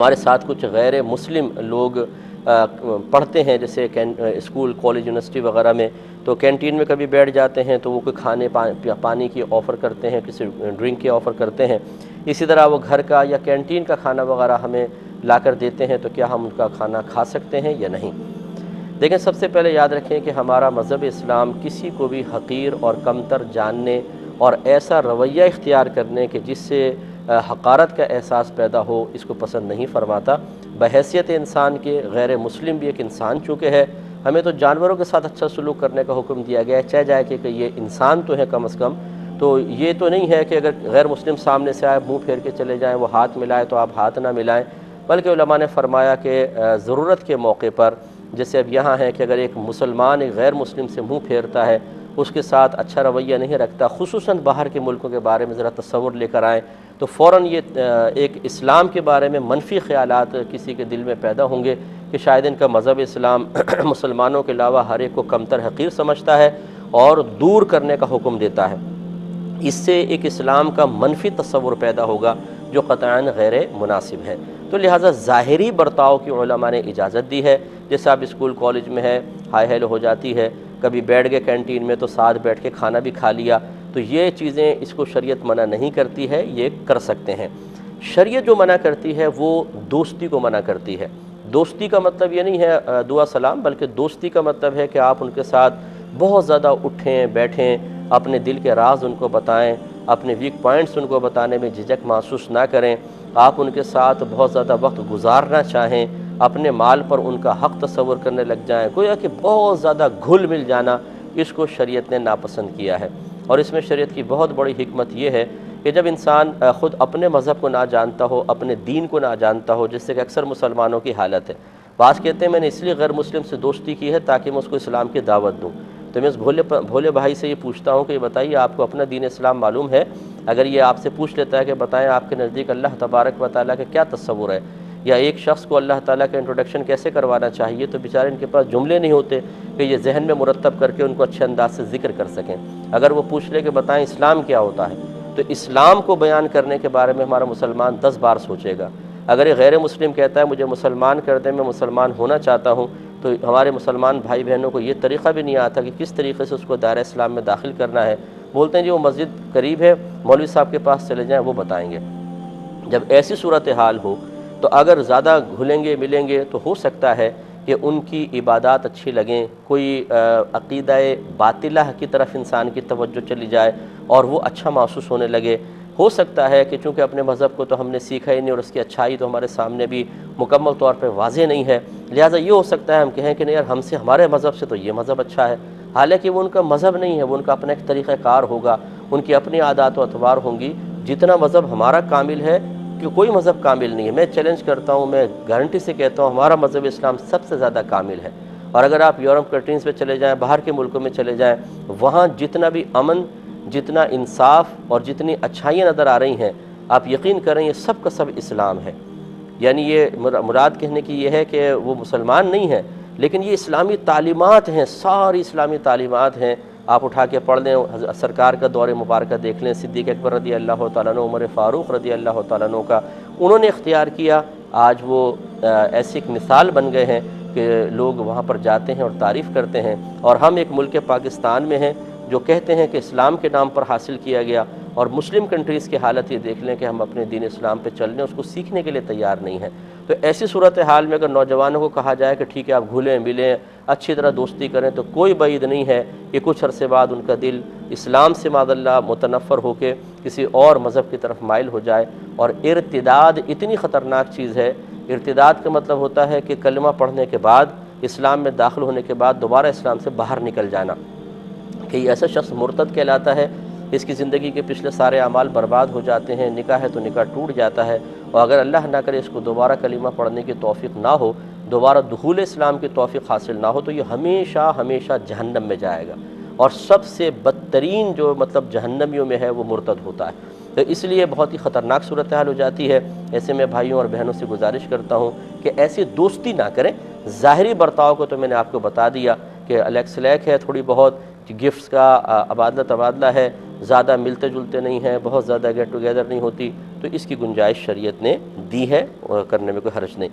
ہمارے ساتھ کچھ غیر مسلم لوگ پڑھتے ہیں، جیسے اسکول، کالج، یونیورسٹی وغیرہ میں، تو کینٹین میں کبھی بیٹھ جاتے ہیں تو وہ کوئی کھانے پانی کی آفر کرتے ہیں، کسی ڈرنک کی آفر کرتے ہیں. اسی طرح وہ گھر کا یا کینٹین کا کھانا وغیرہ ہمیں لا کر دیتے ہیں، تو کیا ہم ان کا کھانا کھا سکتے ہیں یا نہیں؟ دیکھیں، سب سے پہلے یاد رکھیں کہ ہمارا مذہب اسلام کسی کو بھی حقیر اور کمتر جاننے اور ایسا رویہ اختیار کرنے کہ جس سے حقارت کا احساس پیدا ہو، اس کو پسند نہیں فرماتا. بحیثیت انسان کے غیر مسلم بھی ایک انسان چونکہ ہے، ہمیں تو جانوروں کے ساتھ اچھا سلوک کرنے کا حکم دیا گیا ہے، چاہے جائے کہ یہ انسان تو ہے کم از کم. تو یہ تو نہیں ہے کہ اگر غیر مسلم سامنے سے آئے منہ پھیر کے چلے جائیں، وہ ہاتھ ملائے تو آپ ہاتھ نہ ملائیں، بلکہ علماء نے فرمایا کہ ضرورت کے موقع پر، جیسے اب یہاں ہے کہ اگر ایک مسلمان ایک غیر مسلم سے منہ پھیرتا ہے، اس کے ساتھ اچھا رویہ نہیں رکھتا، خصوصاً باہر کے ملکوں کے بارے میں ذرا تصور لے کر آئیں، تو فوراً یہ ایک اسلام کے بارے میں منفی خیالات کسی کے دل میں پیدا ہوں گے کہ شاید ان کا مذہب اسلام مسلمانوں کے علاوہ ہر ایک کو کمتر حقیر سمجھتا ہے اور دور کرنے کا حکم دیتا ہے. اس سے ایک اسلام کا منفی تصور پیدا ہوگا جو قطعاً غیر مناسب ہے. تو لہٰذا ظاہری برتاؤ کی علماء نے اجازت دی ہے، جیسے آپ اسکول کالج میں ہے، ہائی ہیلو ہو جاتی ہے، کبھی بیٹھ گئے کینٹین میں تو ساتھ بیٹھ کے کھانا بھی کھا لیا، تو یہ چیزیں اس کو شریعت منع نہیں کرتی ہے، یہ کر سکتے ہیں. شریعت جو منع کرتی ہے وہ دوستی کو منع کرتی ہے. دوستی کا مطلب یہ نہیں ہے دعا سلام، بلکہ دوستی کا مطلب ہے کہ آپ ان کے ساتھ بہت زیادہ اٹھیں بیٹھیں، اپنے دل کے راز ان کو بتائیں، اپنے ویک پوائنٹس ان کو بتانے میں جھجک محسوس نہ کریں، آپ ان کے ساتھ بہت زیادہ وقت گزارنا چاہیں، اپنے مال پر ان کا حق تصور کرنے لگ جائیں، گویا کہ بہت زیادہ گھل مل جانا، اس کو شریعت نے ناپسند کیا ہے. اور اس میں شریعت کی بہت بڑی حکمت یہ ہے کہ جب انسان خود اپنے مذہب کو نہ جانتا ہو، اپنے دین کو نہ جانتا ہو، جس سے کہ اکثر مسلمانوں کی حالت ہے. بعض کہتے ہیں میں نے اس لیے غیر مسلم سے دوستی کی ہے تاکہ میں اس کو اسلام کی دعوت دوں. تو میں اس بھولے بھائی سے یہ پوچھتا ہوں کہ یہ بتائیے آپ کو اپنا دین اسلام معلوم ہے؟ اگر یہ آپ سے پوچھ لیتا ہے کہ بتائیں آپ کے نزدیک اللہ تبارک و تعالیٰ کا کیا تصور ہے، یا ایک شخص کو اللہ تعالیٰ کا انٹروڈکشن کیسے کروانا چاہیے، تو بیچارے ان کے پاس جملے نہیں ہوتے کہ یہ ذہن میں مرتب کر کے ان کو اچھے انداز سے ذکر کر سکیں. اگر وہ پوچھ لے کہ بتائیں اسلام کیا ہوتا ہے، تو اسلام کو بیان کرنے کے بارے میں ہمارا مسلمان 10 بار سوچے گا. اگر یہ غیر مسلم کہتا ہے مجھے مسلمان کر دیں، میں مسلمان ہونا چاہتا ہوں، تو ہمارے مسلمان بھائی بہنوں کو یہ طریقہ بھی نہیں آتا کہ کس طریقے سے اس کو دائرہ اسلام میں داخل کرنا ہے. بولتے ہیں جی وہ مسجد قریب ہے، مولوی صاحب کے پاس چلے جائیں، وہ بتائیں گے. جب ایسی صورتحال ہو تو اگر زیادہ گھلیں گے ملیں گے تو ہو سکتا ہے کہ ان کی عبادات اچھی لگیں، کوئی عقیدہ باطلہ کی طرف انسان کی توجہ چلی جائے اور وہ اچھا محسوس ہونے لگے. ہو سکتا ہے کہ چونکہ اپنے مذہب کو تو ہم نے سیکھا ہی نہیں اور اس کی اچھائی تو ہمارے سامنے بھی مکمل طور پہ واضح نہیں ہے، لہٰذا یہ ہو سکتا ہے ہم کہیں کہ نہیں یار ہمارے مذہب سے تو یہ مذہب اچھا ہے، حالانکہ وہ ان کا مذہب نہیں ہے، وہ ان کا اپنا ایک طریقہ کار ہوگا، ان کی اپنی عادات و اطوار ہوں گی. جتنا مذہب ہمارا کامل ہے کہ کوئی مذہب کامل نہیں ہے. میں چیلنج کرتا ہوں، میں گارنٹی سے کہتا ہوں ہمارا مذہب اسلام سب سے زیادہ کامل ہے. اور اگر آپ یورپ کنٹریز پہ چلے جائیں، باہر کے ملکوں میں چلے جائیں، وہاں جتنا بھی امن، جتنا انصاف اور جتنی اچھائیاں نظر آ رہی ہیں، آپ یقین کریں یہ سب کا سب اسلام ہے. یعنی یہ مراد کہنے کی یہ ہے کہ وہ مسلمان نہیں ہیں، لیکن یہ اسلامی تعلیمات ہیں، ساری اسلامی تعلیمات ہیں. آپ اٹھا کے پڑھ لیں، سرکار کا دور مبارکہ دیکھ لیں، صدیق اکبر رضی اللہ تعالیٰ عنہ، عمر فاروق رضی اللہ تعالیٰ عنہ کا انہوں نے اختیار کیا. آج وہ ایسی ایک مثال بن گئے ہیں کہ لوگ وہاں پر جاتے ہیں اور تعریف کرتے ہیں. اور ہم ایک ملک پاکستان میں ہیں جو کہتے ہیں کہ اسلام کے نام پر حاصل کیا گیا، اور مسلم کنٹریز کی حالت یہ دیکھ لیں کہ ہم اپنے دین اسلام پہ چل رہے ہیں، اس کو سیکھنے کے لیے تیار نہیں ہیں. تو ایسی صورتحال میں اگر نوجوانوں کو کہا جائے کہ ٹھیک ہے آپ گھلیں ملیں، اچھی طرح دوستی کریں، تو کوئی بعید نہیں ہے کہ کچھ عرصے بعد ان کا دل اسلام سے معاذ اللہ متنفر ہو کے کسی اور مذہب کی طرف مائل ہو جائے. اور ارتداد اتنی خطرناک چیز ہے. ارتداد کا مطلب ہوتا ہے کہ کلمہ پڑھنے کے بعد، اسلام میں داخل ہونے کے بعد دوبارہ اسلام سے باہر نکل جانا، کہ یہ ایسا شخص مرتد کہلاتا ہے. اس کی زندگی کے پچھلے سارے اعمال برباد ہو جاتے ہیں، نکاح ہے تو نکاح ٹوٹ جاتا ہے، اور اگر اللہ نہ کرے اس کو دوبارہ کلمہ پڑھنے کی توفیق نہ ہو، دوبارہ دخول اسلام کی توفیق حاصل نہ ہو، تو یہ ہمیشہ ہمیشہ جہنم میں جائے گا. اور سب سے بدترین جو مطلب جہنمیوں میں ہے وہ مرتد ہوتا ہے. تو اس لیے بہت ہی خطرناک صورتحال ہو جاتی ہے. ایسے میں بھائیوں اور بہنوں سے گزارش کرتا ہوں کہ ایسی دوستی نہ کریں. ظاہری برتاؤ کو تو میں نے آپ کو بتا دیا کہ الیکس لیک ہے، تھوڑی بہت گفٹس کا ابادلہ تبادلہ ہے، زیادہ ملتے جلتے نہیں ہیں، بہت زیادہ گیٹ ٹوگیدر نہیں ہوتی، تو اس کی گنجائش شریعت نے دی ہے، اور کرنے میں کوئی حرج نہیں۔